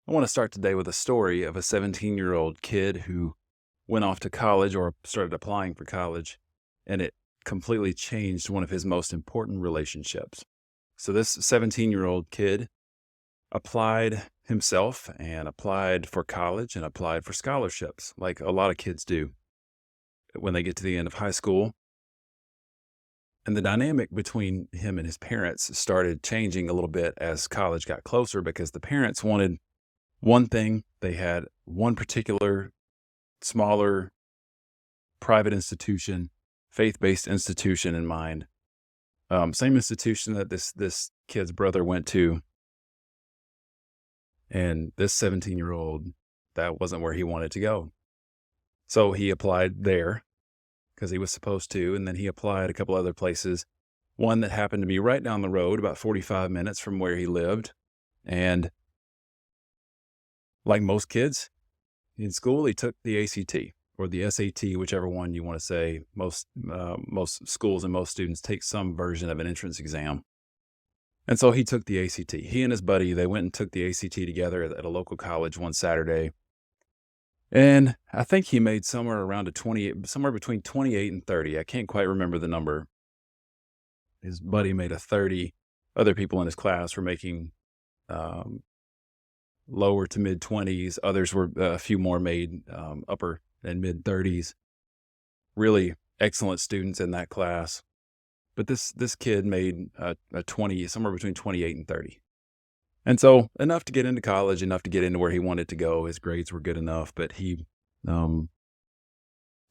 I want to start today with a story of a 17-year-old kid who went off to college or started applying for college, and it completely changed one of his most important relationships. So, this 17-year-old kid applied himself and applied for college and applied for scholarships, like a lot of kids do when they get to the end of high school. And the dynamic between him and his parents started changing a little bit as college got closer because the parents wanted one thing. They had one particular smaller private institution, faith-based institution in mind. Same institution that this kid's brother went to, and this 17-year-old, that wasn't where he wanted to go. So he applied there because he was supposed to, and then he applied a couple other places. One that happened to be right down the road, about 45 minutes from where he lived. And like most kids in school, he took the ACT or the SAT, whichever one you want to say. Most schools and most students take some version of an entrance exam. And so he took the ACT. He and his buddy, they went and took the ACT together at a local college one Saturday. And I think he made somewhere around somewhere between 28 and 30. I can't quite remember the number. His buddy made a 30. Other people in his class were making lower to mid 20s. Others were a few more made upper and mid 30s. Really excellent students in that class. But this kid made a 20, somewhere between 28 and 30. And so enough to get into college, enough to get into where he wanted to go. His grades were good enough, but he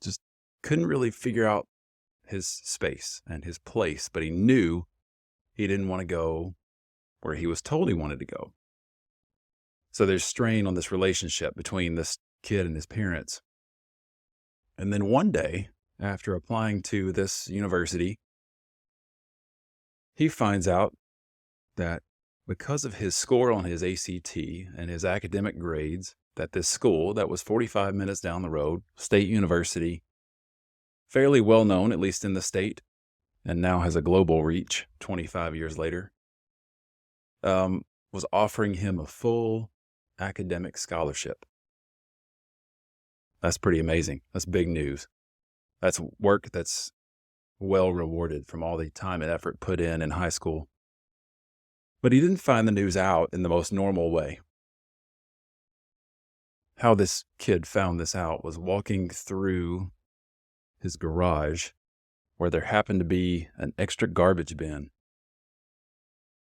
just couldn't really figure out his space and his place. But he knew he didn't want to go where he was told he wanted to go. So there's strain on this relationship between this kid and his parents. And then one day, after applying to this university, he finds out that because of his score on his ACT and his academic grades, that this school that was 45 minutes down the road, state university, fairly well known, at least in the state, and now has a global reach 25 years later, was offering him a full academic scholarship. That's pretty amazing. That's big news. That's work that's well rewarded from all the time and effort put in high school. But he didn't find the news out in the most normal way. How this kid found this out was walking through his garage where there happened to be an extra garbage bin.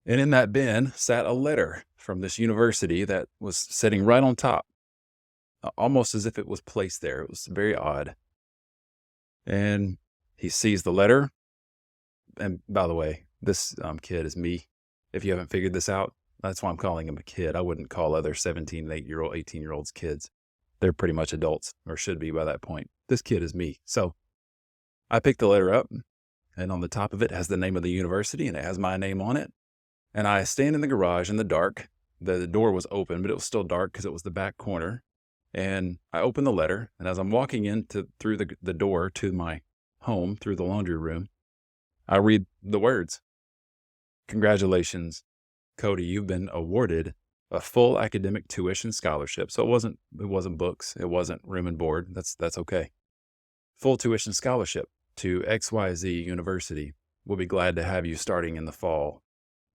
And in that bin sat a letter from this university that was sitting right on top, almost as if it was placed there. It was very odd. And he sees the letter. And by the way, this kid is me. If you haven't figured this out, that's why I'm calling him a kid. I wouldn't call other 17 and 18-year-olds kids. They're pretty much adults, or should be by that point. This kid is me. So I picked the letter up, and on the top of it has the name of the university, and it has my name on it. And I stand in the garage in the dark. The door was open, but it was still dark because it was the back corner. And I open the letter, and as I'm walking through the door to my home, through the laundry room, I read the words, "Congratulations, Cody, you've been awarded a full academic tuition scholarship." So it wasn't books, it wasn't room and board. That's okay. Full tuition scholarship to XYZ University. We'll be glad to have you starting in the fall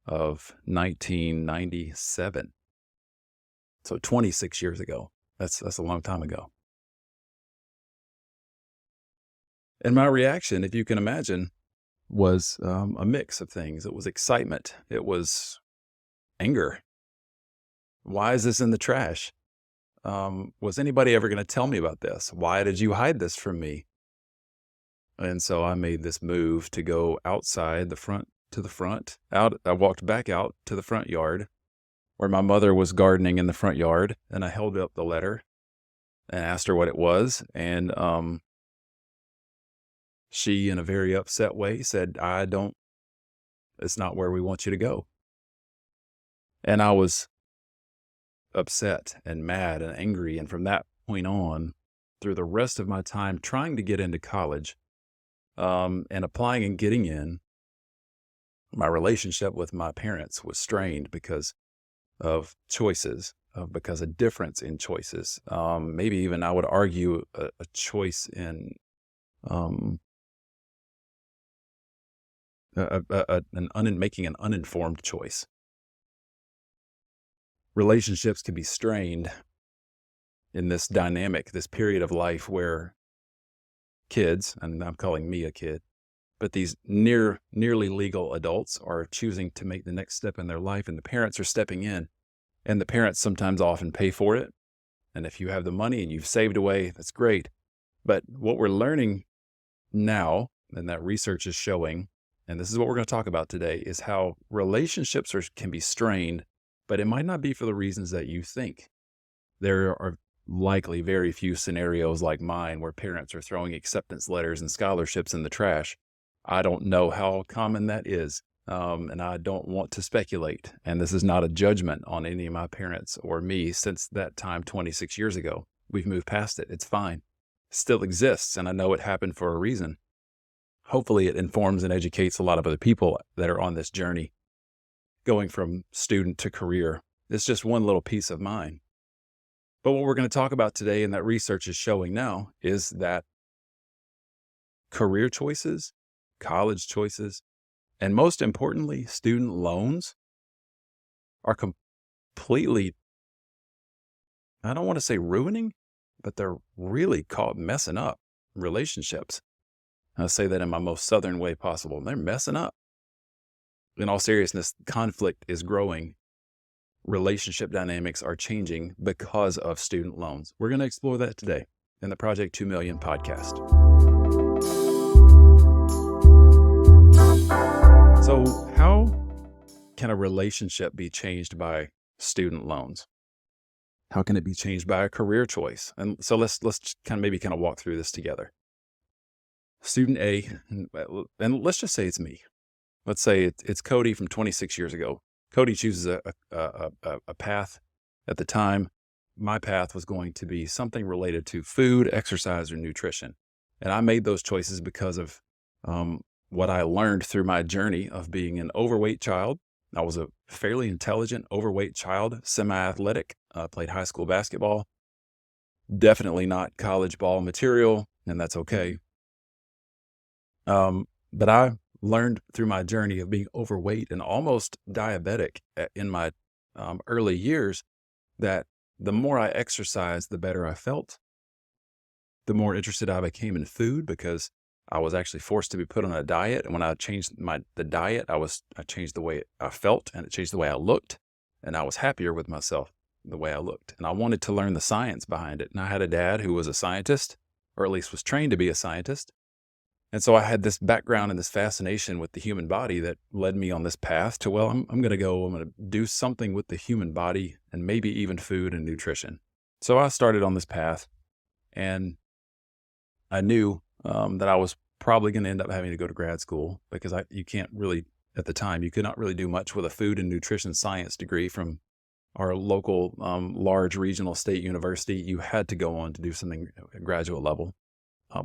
of 1997. So 26 years ago. That's a long time ago. And my reaction, if you can imagine, was a mix of things. It was excitement. It was anger. Why is this in the trash? Was anybody ever going to tell me about this? Why did you hide this from me? And so I made this move to go outside to the front. I walked back out to the front yard where my mother was gardening in the front yard, and I held up the letter and asked her what it was. And she, in a very upset way, said, it's not where we want you to go. And I was upset and mad and angry. And from that point on, through the rest of my time trying to get into college, and applying and getting in, my relationship with my parents was strained because of choices. because a difference in choices, maybe even I would argue a choice in um, making an uninformed choice. Relationships can be strained in this dynamic, this period of life where kids, and I'm calling me a kid, but these nearly legal adults are choosing to make the next step in their life, and the parents are stepping in, and the parents sometimes often pay for it. And if you have the money and you've saved away, that's great. But what we're learning now, and that research is showing, and this is what we're going to talk about today, is how relationships can be strained, but it might not be for the reasons that you think. There are likely very few scenarios like mine where parents are throwing acceptance letters and scholarships in the trash. I don't know how common that is, and I don't want to speculate. And this is not a judgment on any of my parents or me since that time 26 years ago. We've moved past it. It's fine. It still exists, and I know it happened for a reason. Hopefully it informs and educates a lot of other people that are on this journey, going from student to career. It's just one little piece of mine. But what we're going to talk about today, and that research is showing now, is that career choices, college choices, and most importantly, student loans are completely, I don't want to say ruining, but they're really caught messing up relationships. I say that in my most Southern way possible. They're messing up. In all seriousness, conflict is growing. Relationship dynamics are changing because of student loans. We're going to explore that today in the Project 2 Million podcast. So how can a relationship be changed by student loans? How can it be changed by a career choice? And so let's kind of walk through this together. Student A, and let's just say it's me. Let's say it's Cody from 26 years ago. Cody chooses a path. At the time, my path was going to be something related to food, exercise, or nutrition. And I made those choices because of what I learned through my journey of being an overweight child. I was a fairly intelligent, overweight child, semi-athletic, played high school basketball. Definitely not college ball material, and that's okay. But I learned through my journey of being overweight and almost diabetic in my early years that the more I exercised, the better I felt. The more interested I became in food because I was actually forced to be put on a diet. And when I changed the diet, I changed the way I felt, and it changed the way I looked. And I was happier with myself the way I looked. And I wanted to learn the science behind it. And I had a dad who was a scientist, or at least was trained to be a scientist. And so I had this background and this fascination with the human body that led me on this path to, well, I'm going to do something with the human body and maybe even food and nutrition. So I started on this path, and I knew that I was probably going to end up having to go to grad school because you can't really, at the time, you could not really do much with a food and nutrition science degree from our local large regional state university. You had to go on to do something at graduate level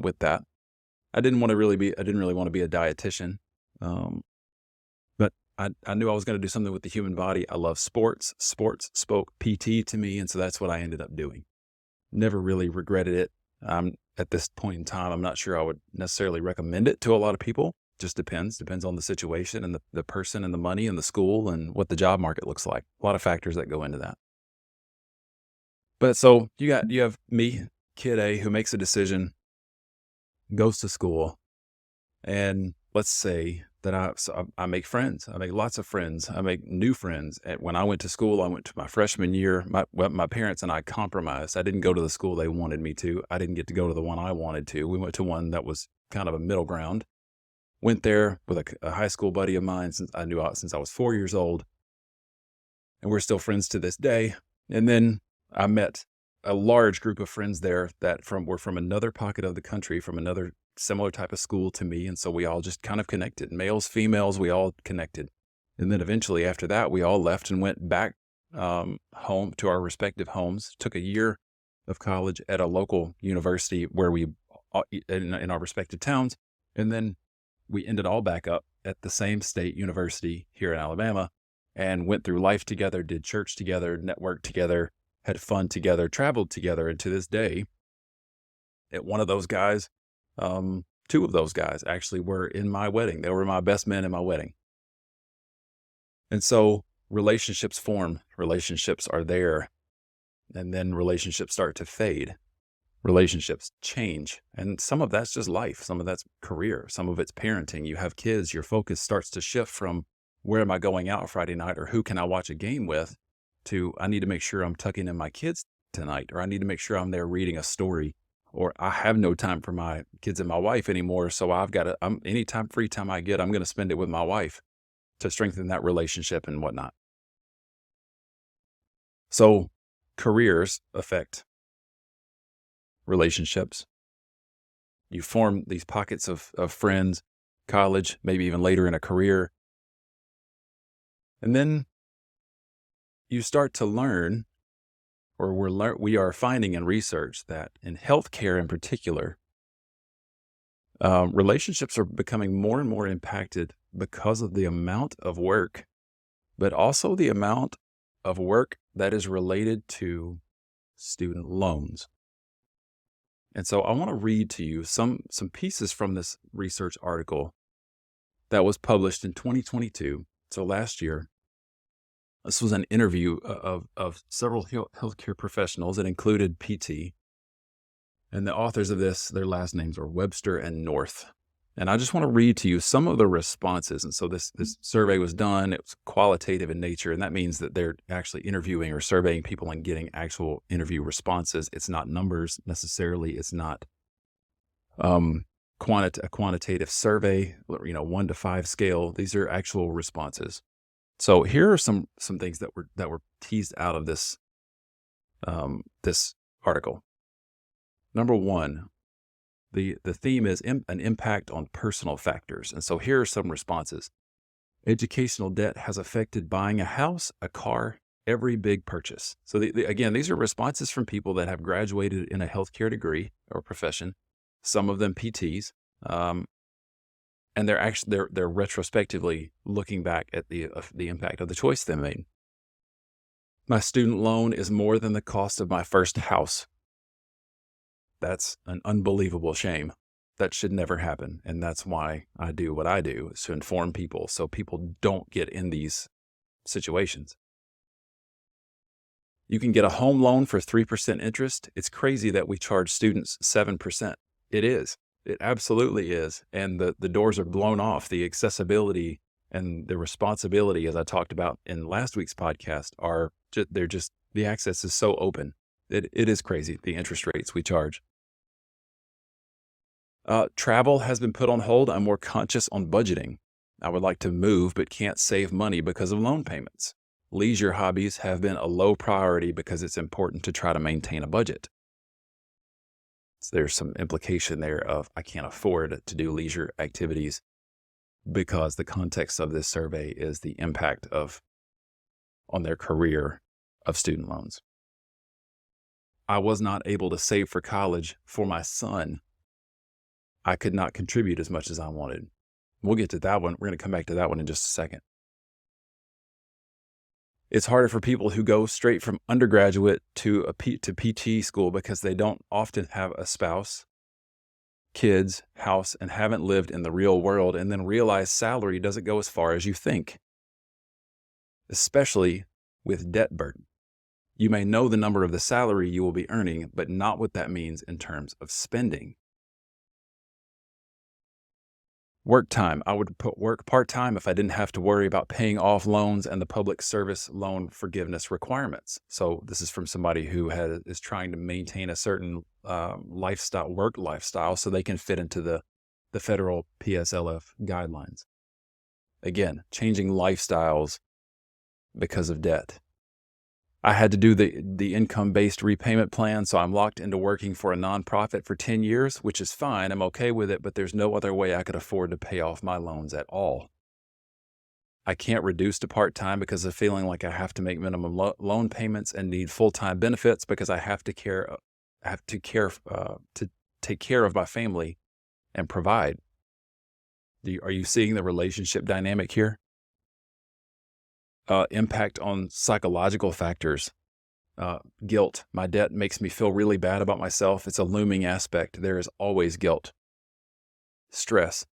with that. I didn't really want to be a dietitian, but I knew I was going to do something with the human body. I love sports. Sports spoke PT to me, and so that's what I ended up doing. Never really regretted it. At this point in time, I'm not sure I would necessarily recommend it to a lot of people. Just depends on the situation and the person and the money and the school and what the job market looks like. A lot of factors that go into that. But so you have me, kid A, who makes a decision, goes to school, and let's say that I make friends. I make lots of friends. I make new friends. And when I went to school, I went to my freshman year. My parents and I compromised. I didn't go to the school they wanted me to. I didn't get to go to the one I wanted to. We went to one that was kind of a middle ground. Went there with a high school buddy of mine since I was 4 years old. And we're still friends to this day. And then I met a large group of friends there that were from another pocket of the country, from another similar type of school to me. And so we all just kind of connected. Males, females, we all connected. And then eventually after that, we all left and went back home to our respective homes, took a year of college at a local university where we, in our respective towns. And then we ended all back up at the same state university here in Alabama and went through life together, did church together, networked together, had fun together, traveled together. And to this day, one of those guys, two of those guys actually were in my wedding. They were my best men in my wedding. And so relationships form, relationships are there, and then relationships start to fade. Relationships change. And some of that's just life. Some of that's career. Some of it's parenting. You have kids. Your focus starts to shift from where am I going out Friday night or who can I watch a game with to I need to make sure I'm tucking in my kids tonight, or I need to make sure I'm there reading a story, or I have no time for my kids and my wife anymore. So I've got to, any time, free time I get, I'm going to spend it with my wife to strengthen that relationship and whatnot. So careers affect relationships. You form these pockets of friends, college, maybe even later in a career. And then you start to learn, or we are finding in research that in healthcare in particular, relationships are becoming more and more impacted because of the amount of work, but also the amount of work that is related to student loans. And so I want to read to you some pieces from this research article that was published in 2022. So last year, this was an interview of several healthcare professionals. It included PT. And the authors of this, their last names are Webster and North. And I just want to read to you some of the responses. And so this survey was done. It was qualitative in nature. And that means that they're actually interviewing or surveying people and getting actual interview responses. It's not numbers necessarily. It's not a quantitative survey, 1 to 5 scale. These are actual responses. So here are some things that were teased out of this this article. Number one, the theme is an impact on personal factors. And so here are some responses. Educational debt has affected buying a house, a car, every big purchase. So again, these are responses from people that have graduated in a healthcare degree or profession, some of them PTs, and they're retrospectively looking back at the impact of the choice they made. My student loan is more than the cost of my first house. That's an unbelievable shame. That should never happen. And that's why I do what I do, is to inform people so people don't get in these situations. You can get a home loan for 3% interest. It's crazy that we charge students 7%. It is. It absolutely is. And the doors are blown off. The accessibility and the responsibility, as I talked about in last week's podcast, the access is so open. It is crazy, the interest rates we charge. Travel has been put on hold. I'm more conscious on budgeting. I would like to move, but can't save money because of loan payments. Leisure hobbies have been a low priority because it's important to try to maintain a budget. So there's some implication there of I can't afford to do leisure activities because the context of this survey is the impact on their career of student loans. I was not able to save for college for my son. I could not contribute as much as I wanted. We'll get to that one. We're going to come back to that one in just a second. It's harder for people who go straight from undergraduate to PT school because they don't often have a spouse, kids, house, and haven't lived in the real world, and then realize salary doesn't go as far as you think, especially with debt burden. You may know the number of the salary you will be earning, but not what that means in terms of spending. Work time. I would work part-time if I didn't have to worry about paying off loans and the public service loan forgiveness requirements. So this is from somebody who is trying to maintain a certain work lifestyle so they can fit into the federal PSLF guidelines. Again, changing lifestyles because of debt. I had to do the income-based repayment plan, so I'm locked into working for a nonprofit for 10 years, which is fine. I'm okay with it, but there's no other way I could afford to pay off my loans at all. I can't reduce to part-time because of feeling like I have to make minimum loan payments and need full-time benefits because I have to take care of my family and provide. Are you seeing the relationship dynamic here? Impact on psychological factors. Guilt. My debt makes me feel really bad about myself. It's a looming aspect. There is always guilt. Stress.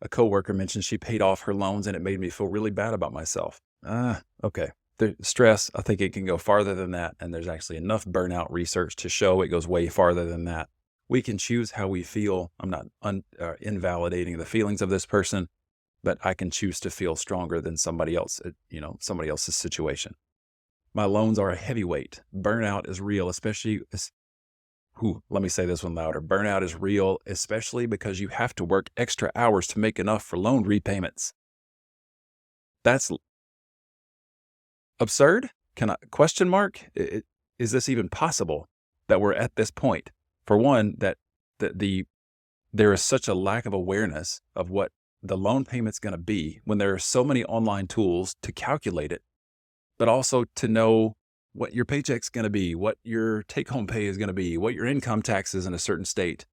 A coworker mentioned she paid off her loans and it made me feel really bad about myself. Okay. The stress, I think it can go farther than that. And there's actually enough burnout research to show it goes way farther than that. We can choose how we feel. I'm not invalidating the feelings of this person, but I can choose to feel stronger than somebody else, somebody else's situation. My loans are a heavyweight. Burnout is real, let me say this one louder. Burnout is real, especially because you have to work extra hours to make enough for loan repayments. That's absurd? Question mark? Is this even possible that we're at this point? For one, that there is such a lack of awareness of what the loan payment's going to be when there are so many online tools to calculate it, but also to know what your paycheck's going to be, what your take-home pay is going to be, what your income tax is in a certain state,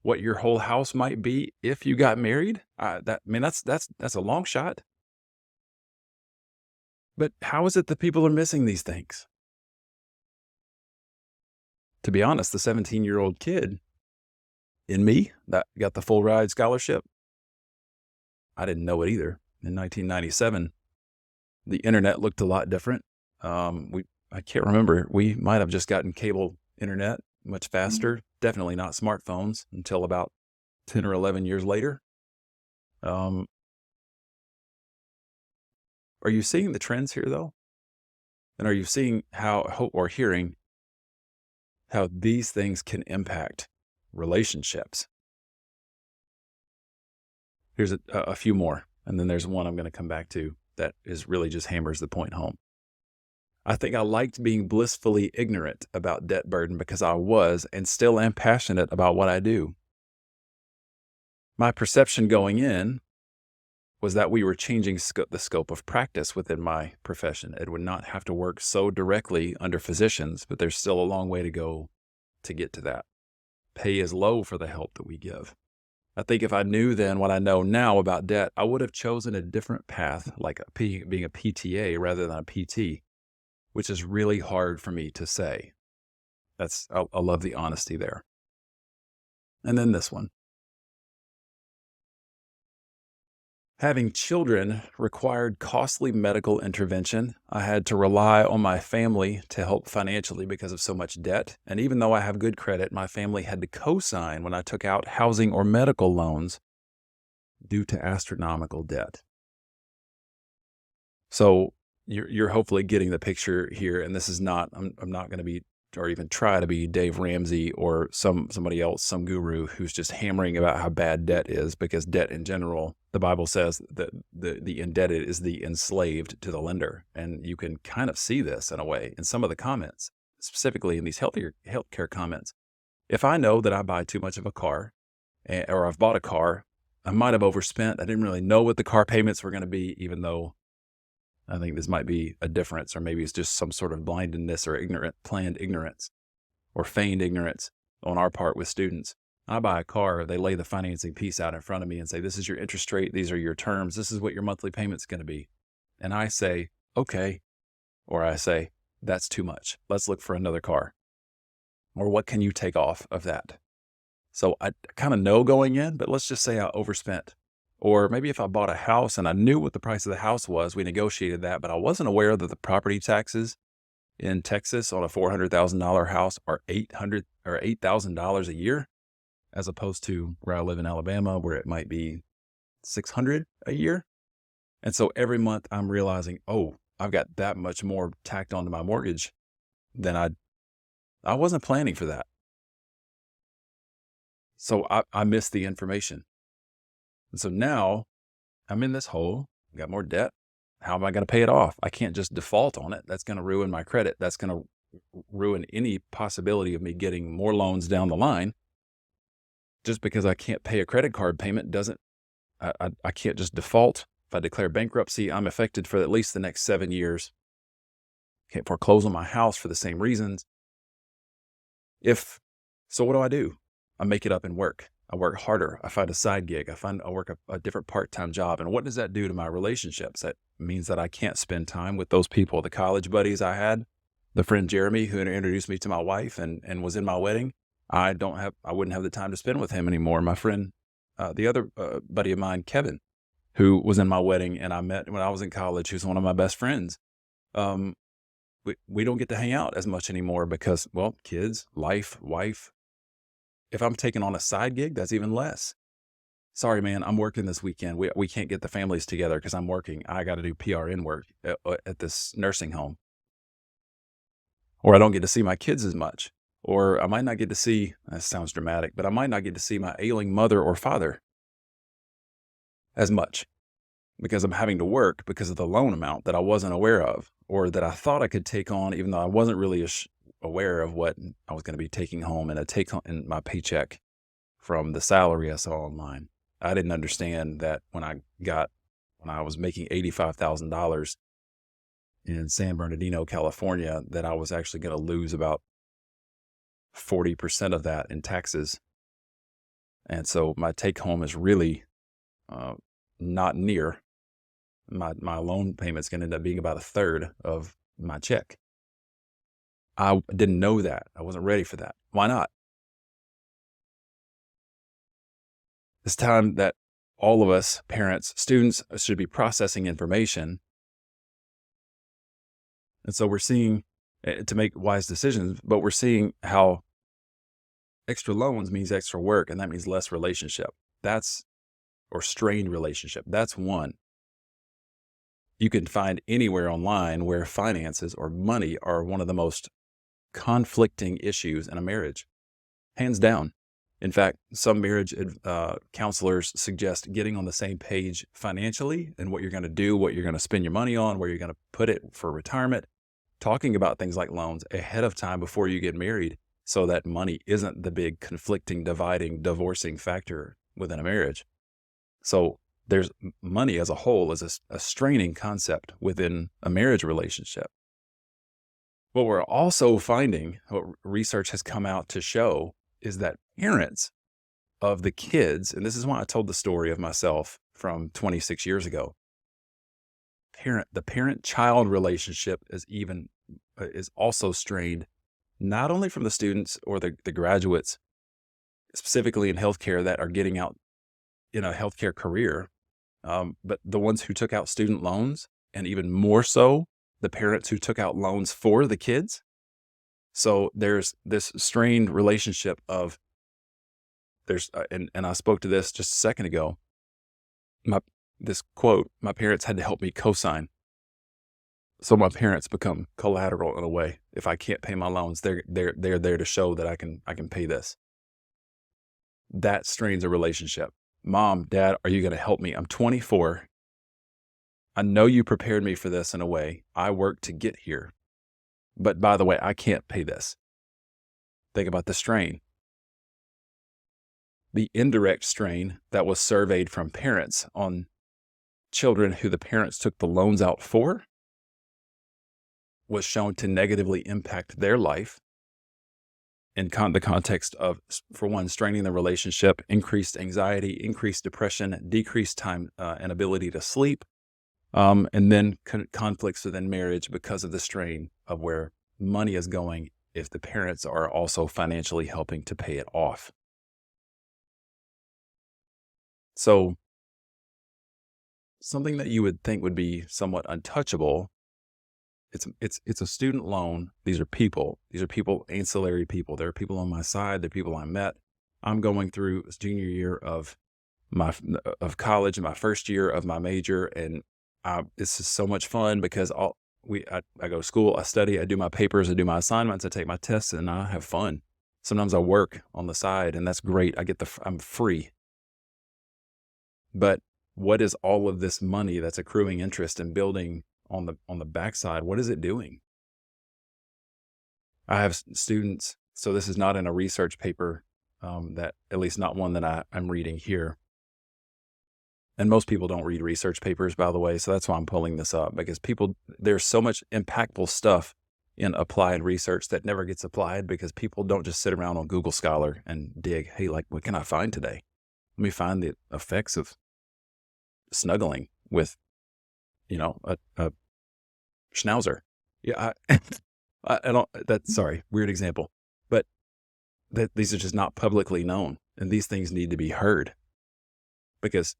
what your whole house might be if you got married. That's a long shot. But how is it that people are missing these things? To be honest, the 17-year-old kid in me that got the full ride scholarship, I didn't know it either. In 1997, the internet looked a lot different. I can't remember. We might have just gotten cable internet much faster. Definitely not smartphones until about 10 or 11 years later. Are you seeing the trends here, though? And are you seeing or hearing how these things can impact relationships? Here's a few more, and then there's one I'm going to come back to that is really just hammers the point home. I think I liked being blissfully ignorant about debt burden because I was and still am passionate about what I do. My perception going in was that we were changing the scope of practice within my profession. It would not have to work so directly under physicians, but there's still a long way to go to get to that. Pay is low for the help that we give. I think if I knew then what I know now about debt, I would have chosen a different path, like being a PTA rather than a PT, which is really hard for me to say. I love the honesty there. And then this one. Having children required costly medical intervention. I had to rely on my family to help financially because of so much debt. And even though I have good credit, my family had to co-sign when I took out housing or medical loans due to astronomical debt. So you're hopefully getting the picture here. And this is not, I'm not going to be, or even try to be Dave Ramsey or somebody else, some guru who's just hammering about how bad debt is, because debt in general, the Bible says that the indebted is the enslaved to the lender. And you can kind of see this in a way in some of the comments, specifically in these healthcare comments. If I know that I buy too much of a car, or I've bought a car, I might have overspent. I didn't really know what the car payments were going to be, even though I think this might be a difference, or maybe it's just some sort of blindness or planned ignorance or feigned ignorance on our part with students. I buy a car, they lay the financing piece out in front of me and say, this is your interest rate, these are your terms, this is what your monthly payment's going to be. And I say, okay, or I say, that's too much. Let's look for another car. Or what can you take off of that? So I kind of know going in, but let's just say I overspent. Or maybe if I bought a house and I knew what the price of the house was, we negotiated that, but I wasn't aware that the property taxes in Texas on a $400,000 house are $8,000 a year, as opposed to where I live in Alabama, where it might be $600 a year. And so every month I'm realizing, oh, I've got that much more tacked onto my mortgage than I wasn't planning for that. So I missed the information. And so now I'm in this hole, got more debt. How am I going to pay it off? I can't just default on it. That's going to ruin my credit. That's going to ruin any possibility of me getting more loans down the line. Just because I can't pay a credit card payment I can't just default. If I declare bankruptcy, I'm affected for at least the next 7 years. Can't foreclose on my house for the same reasons. So what do? I make it up and work. I work harder. I find a side gig. I work a different part-time job. And what does that do to my relationships? That means that I can't spend time with those people, the college buddies I had. The friend Jeremy who introduced me to my wife and was in my wedding, I wouldn't have the time to spend with him anymore. My friend, the other buddy of mine, Kevin, who was in my wedding and I met when I was in college, who's one of my best friends. Um, we don't get to hang out as much anymore because, well, kids, life, wife. If I'm taking on a side gig, that's even less. Sorry, man, I'm working this weekend. We can't get the families together because I'm working. I got to do PRN work at this nursing home, or I don't get to see my kids as much, or I might not get to see. That sounds dramatic, but I might not get to see my ailing mother or father as much because I'm having to work because of the loan amount that I wasn't aware of, or that I thought I could take on, even though I wasn't really aware of what I was going to be taking home in a take home in my paycheck from the salary I saw online. I didn't understand that when I was making $85,000 in San Bernardino, California, that I was actually going to lose about 40% of that in taxes. And so my take home is really uh, not near my loan payment's going to end up being about a third of my check. I didn't know that. I wasn't ready for that. Why not? It's time that all of us, parents, students, should be processing information. And so we're seeing to make wise decisions, but we're seeing how extra loans means extra work, and that means less relationship. That's or strained relationship. That's one. You can find anywhere online where finances or money are one of the most conflicting issues in a marriage, hands down. In fact, some marriage counselors suggest getting on the same page financially and what you're going to do, what you're going to spend your money on, where you're going to put it for retirement, talking about things like loans ahead of time before you get married so that money isn't the big conflicting, dividing, divorcing factor within a marriage. So there's money as a whole is a straining concept within a marriage relationship. What we're also finding, what research has come out to show, is that parents of the kids, and this is why I told the story of myself from 26 years ago, the parent-child relationship is also strained, not only from the students or the graduates, specifically in healthcare that are getting out in a healthcare career, but the ones who took out student loans, and even more so, the parents who took out loans for the kids. So there's this strained relationship of and I spoke to this just a second ago. This quote, my parents had to help me co-sign. So my parents become collateral in a way. If I can't pay my loans, they're there to show that I can pay this. That strains a relationship. Mom, Dad, are you going to help me? I'm 24. I know you prepared me for this in a way. I worked to get here. But by the way, I can't pay this. Think about the strain. The indirect strain that was surveyed from parents on children who the parents took the loans out for was shown to negatively impact their life in the context of, for one, straining the relationship, increased anxiety, increased depression, decreased time and ability to sleep, and then conflicts within marriage because of the strain of where money is going if the parents are also financially helping to pay it off. So something that you would think would be somewhat untouchable, it's a student loan. These are people, ancillary people. There are people on my side. They're people I met. I'm going through junior year of college, my first year of my major, and this is so much fun because I go to school, I study, I do my papers, I do my assignments, I take my tests, and I have fun. Sometimes I work on the side, and that's great. I'm free. But what is all of this money that's accruing interest and building on the backside? What is it doing? I have students, so this is not in a research paper, that at least not one that I'm reading here. And most people don't read research papers, by the way, so that's why I'm pulling this up, because there's so much impactful stuff in applied research that never gets applied because people don't just sit around on Google Scholar and dig, hey, like, what can I find today? Let me find the effects of snuggling with, a schnauzer. Yeah, I don't that's sorry, weird example, but that these are just not publicly known, and these things need to be heard because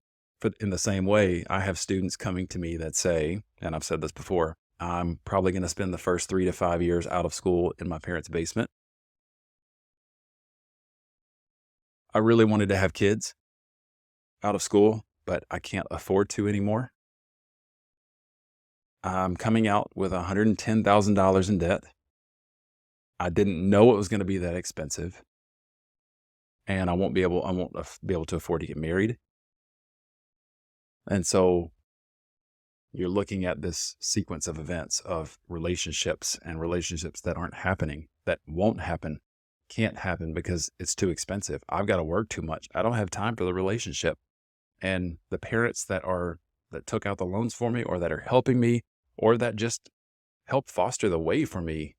in the same way, I have students coming to me that say, and I've said this before, I'm probably going to spend the first 3 to 5 years out of school in my parents' basement. I really wanted to have kids out of school, but I can't afford to anymore. I'm coming out with $110,000 in debt. I didn't know it was going to be that expensive, and I won't be able to afford to get married. And so you're looking at this sequence of events of relationships and relationships that aren't happening, that won't happen, can't happen because it's too expensive. I've got to work too much. I don't have time for the relationship. And the parents that took out the loans for me or that are helping me or that just help foster the way for me,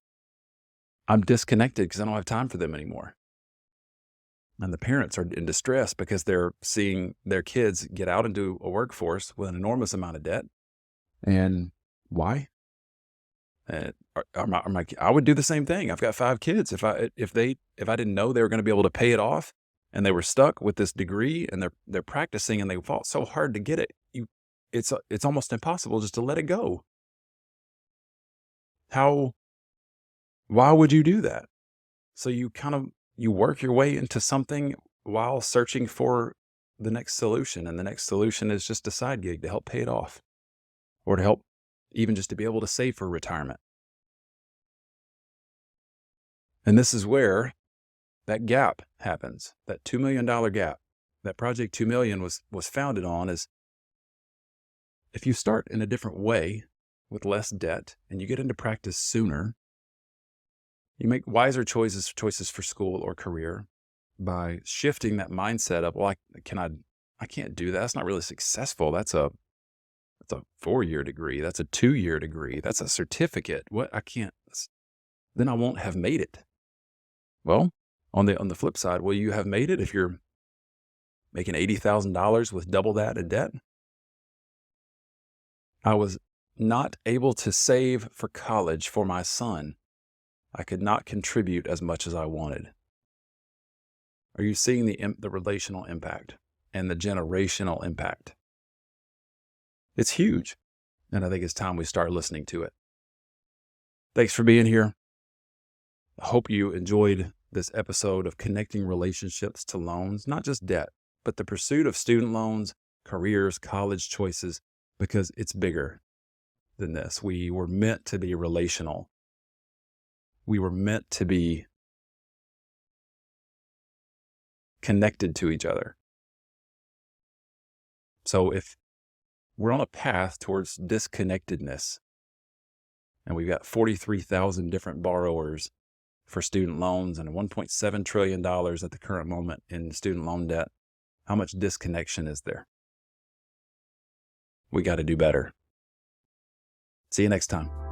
I'm disconnected because I don't have time for them anymore. And the parents are in distress because they're seeing their kids get out into a workforce with an enormous amount of debt. And why? I would do the same thing. I've got 5 kids. If I didn't know they were going to be able to pay it off, and they were stuck with this degree, and they're practicing, and they fought so hard to get it, it's almost impossible just to let it go. How? Why would you do that? So you work your way into something while searching for the next solution, and the next solution is just a side gig to help pay it off, or to help even just to be able to save for retirement. And this is where that gap happens, that $2 million gap. That Project 2 Million was founded on is if you start in a different way with less debt and you get into practice sooner, you make wiser choices for school or career by shifting that mindset of, well, I can't do that. That's not really successful. That's a 4-year degree. That's a 2-year degree. That's a certificate. What? I can't. Then I won't have made it. Well, on the flip side, will you have made it if you're making $80,000 with double that in debt? I was not able to save for college for my son. I could not contribute as much as I wanted. Are you seeing the relational impact and the generational impact? It's huge, and I think it's time we start listening to it. Thanks for being here. I hope you enjoyed this episode of connecting relationships to loans, not just debt, but the pursuit of student loans, careers, college choices, because it's bigger than this. We were meant to be relational. We were meant to be connected to each other. So if we're on a path towards disconnectedness, and we've got 43,000 different borrowers for student loans and $1.7 trillion at the current moment in student loan debt, how much disconnection is there? We got to do better. See you next time.